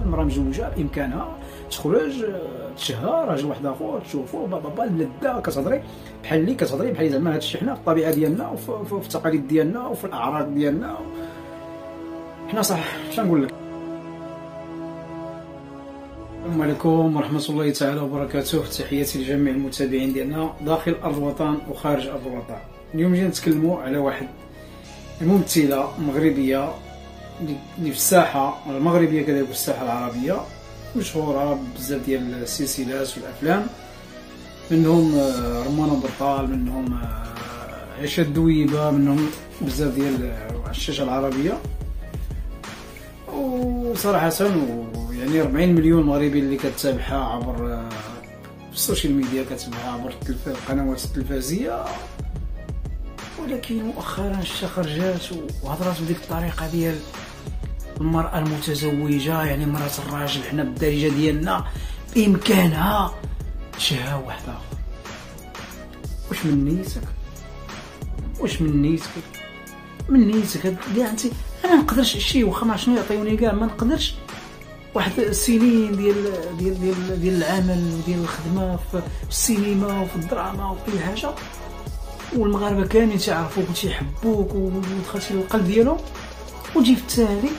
المراه مزوجه بامكانها تخرج تشهى راجل واحد اخر تشوفو بابا اللذه كتهضري بحال اللي كتهضري بحال زعما هادشي حنا في الطبيعه ديالنا وفي التقاليد ديالنا وفي الاعراض ديالنا حنا صح. اش نقول لك. السلام عليكم ورحمه الله تعالى وبركاته. تحياتي لجميع المتابعين ديالنا داخل ارض الوطن وخارج ارض الوطن. اليوم جينا نتكلموا على واحد الممثله مغربيه اللي في الساحه المغربيه كذلك في الساحه العربيه مشهوره بزاف ديال السلسلات والافلام، منهم رمانة برطال، منهم عيشة الدويبه، منهم بزاف ديال الشاشه العربيه. وصراحه يعني 40 مليون مغربي اللي كتابعها عبر السوشيال ميديا، كتابعها عبر القنوات التلفزيونيه. ولكن مؤخرا خرجات وهضرات بديك الطريقه ديال المرأة المتزوجة، يعني مرأة الراجل حنا بالدارجة ديالنا بإمكانها تشهى واحد آخر. واش من نيتك؟ واش من نيتك؟ من نيتك كاع انت. انا ما نقدرش شي واخا ما شنو يعطيوني كاع، ما نقدرش واحد السنين ديال العمل وديال الخدمة في السينما وفي الدراما وفي كل حاجة، والمغاربة كاملين تيعرفوك وتيحبوك ودخلتي للقلب ديالهم، وتجي في التالي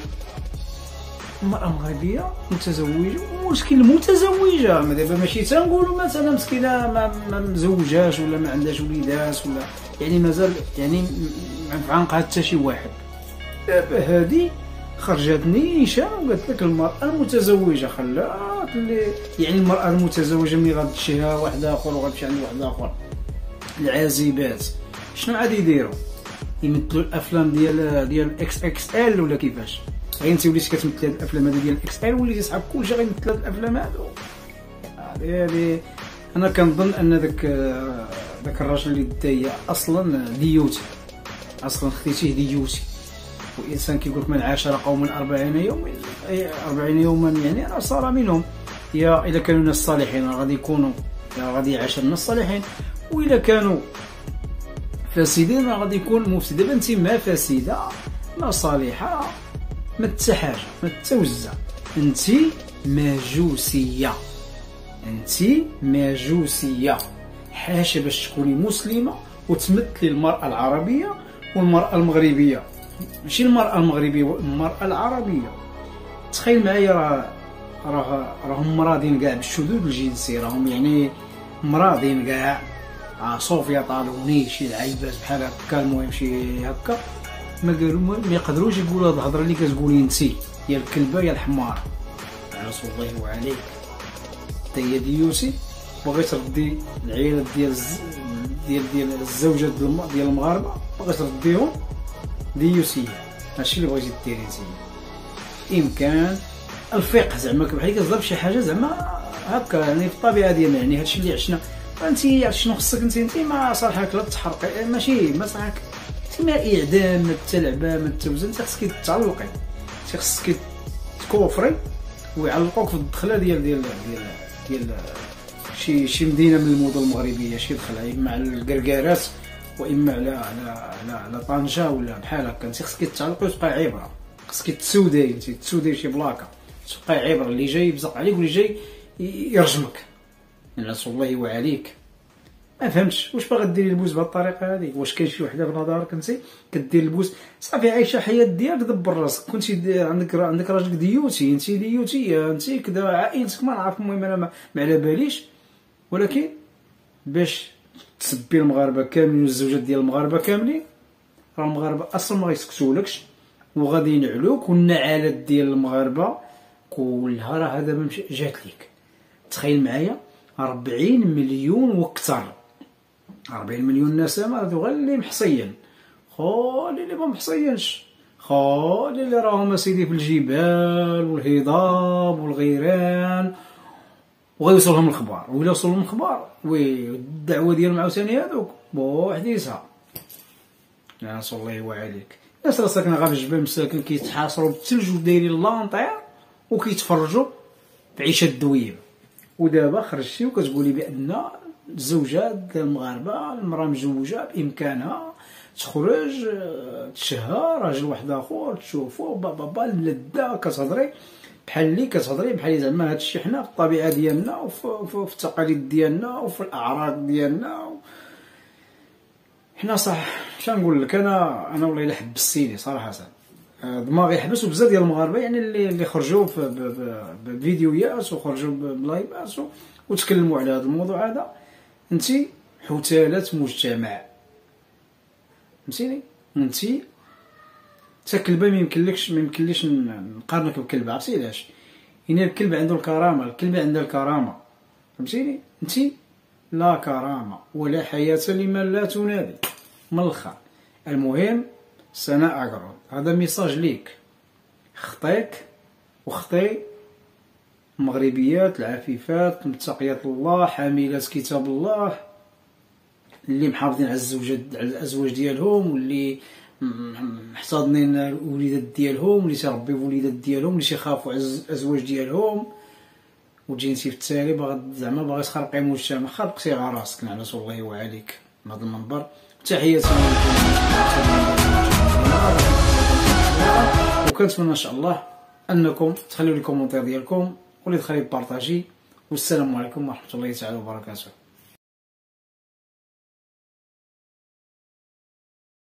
المرأة المغربية متزوجة. ومشكل المتزوجة دابا ماشي تنقولوا مثلا مسكينة ما مزوجاش ولا ما عندهاش وليدات ولا يعني مازال يعني ما عنقها حتى شي واحد. دابا هادي خرجت نيشان وقالت لك المرأة المتزوجة خلات يعني المرأة المتزوجة ملي غتشهى واحد اخر وغتمشي عند واحد اخر. العازبات شنو عاد يديروا؟ يمثلوا الافلام ديال اكس اكس ال ولا كيفاش؟ غير انت وليتي كتمثل هاد الافلام هادو ديال اكس ال، وليتي صحاب كلشي غيمثل هاد الافلام هادو. هادي انا كنظن ان داك الراجل اللي دايا اصلا ديوتي، اصلا خديتيه ديوتي. والانسان كيقول لك من عاشر قوما 40 يوما 40 يوما، يعني انا صار منهم. يا اذا كانوا الناس صالحين غادي يكونوا غادي يعيش الناس الصالحين، واذا كانوا فاسدين غادي يكون مفسد. دابا انت ما فاسده ما صالحه ما حتى حاجه ما تتوزع، انت مجوسيه، انت مجوسيه. حاشا باش تكوني مسلمه وتمثلي المراه العربيه والمراه المغربيه، ماشي المراه المغربيه المراه العربيه. تخيل معايا راهم مرادين كاع بالشذوذ الجنسي، راهم يعني مرادين كاع. صوفيا طالوني شي لعيبات بحال هكا، المهم شي هكا ما يقدروش يقولوا هاد الهضره اللي كتقولي انت يا الكلبه يا الحمار. على رسول الله وعليك تاهي ديوسي بغيت تردي العيالات ديال الزوجات ديال المغاربه، بغيت ترديهم ديوسيه. هادشي اللي بغيتي ديري انت. امكان الفقه زعما بحال كتهضر بشي حاجه زعما هكا يعني في الطبيعه ديالنا، يعني هادشي اللي عشنا. فانت شنو خصك انت ما صالحك لا تحرقي، ماشي ما صالحك انت ما اعدام ما التلعبه ما التوزن. انت خصك تعلقي، انت خصك تكوفري ويعلقوك في الدخله ديال شي مدينه من المدن المغربيه، شي دخله اما على الكركارات واما على طنجه ولا بحال هكا. انت خصك تعلقي وتبقى عبره، خصك تسودي شي بلاكه تبقى عبره. اللي جاي يبزق عليك واللي جاي يرجمك. على الله وعليك ما فهمتش واش باغا ديري البوس بهذه الطريقه هذه. واش كاين شي وحده في نظرك انت كدير البوس صافي عايشه حياه ديالك دبر راسك؟ كنتي عندك راجلك ديوتي، انت ديوتيه، انت كذا عائلتك ما نعرف. المهم انا ما على باليش، ولكن باش تسبي المغاربه كاملين والزوجات ديال المغاربه كاملين، راه المغاربه اصلا ما غيسكتولكش وغادي ينعلوك. والنعالات ديال المغاربه كلها راه دابا جات ليك. تخيل معايا 40 مليون واكثر، 40 مليون نسمه هادو غير اللي محصيين. خولي اللي ما محصينش، خولي اللي راهم اسيدي في الجبال والهضاب والغيران وغيوصلهم الخبار. ولا وصلهم الخبار والدعوه ديالهم عاوتاني هادوك بوحديتها. يا رسول الله وعليك. الناس راه ساكنه غير في الجبال مساكن كيتحاصروا بالثلج ودايرين لانطير وكيتفرجوا في عيشه الدويب. ودابا خرجتي وكتقولي بان الزوجات ديال المغاربه المراه مزوجه بامكانها تخرج تشهى راجل واحد اخر تشوفو بابا اللذه. كتهضري بحال اللي كتهضري بحال زعما هادشي حنا في الطبيعه ديالنا وفي التقاليد ديالنا وفي الاعراض ديالنا. حنا صح شنقول لك، انا والله الا حبستيني صراحه، دماغي يحبس. وبزاف ديال المغاربه يعني اللي خرجوا بفيديوهات وخرجوا بلايفات وتكلموا على هذا الموضوع هذا. انت حثاله مجتمع، فهمتيني؟ انت كلبه ما يمكنليش نقارنك بكلبه. عرفتي علاش؟ يعني الكلب عنده الكرامه، الكلبه عندها الكرامه، فهمتيني؟ انت لا كرامه ولا حياه لمن لا تنادي. من الاخر المهم سناء أقرب، هذا ميساج ليك، خطيك وخطي المغربيات العفيفات متقيات الله حاملات كتاب الله اللي محافظين على الازواج ديالهم، واللي محتضنين الوليدات ديالهم، واللي تربيو وليدات ديالهم، اللي تيخافوا على الازواج ديالهم. وتجي انتي في التالي باغي تخرقي مجتمع، خرقتي غا راسك لعنة الله وعليك من هذا المنبر. تحياتي وكنتمنى ان شاء الله انكم تخليوا لي كومونتير ديالكم واللي تخلي بارطاجي. والسلام عليكم ورحمه الله تعالى وبركاته.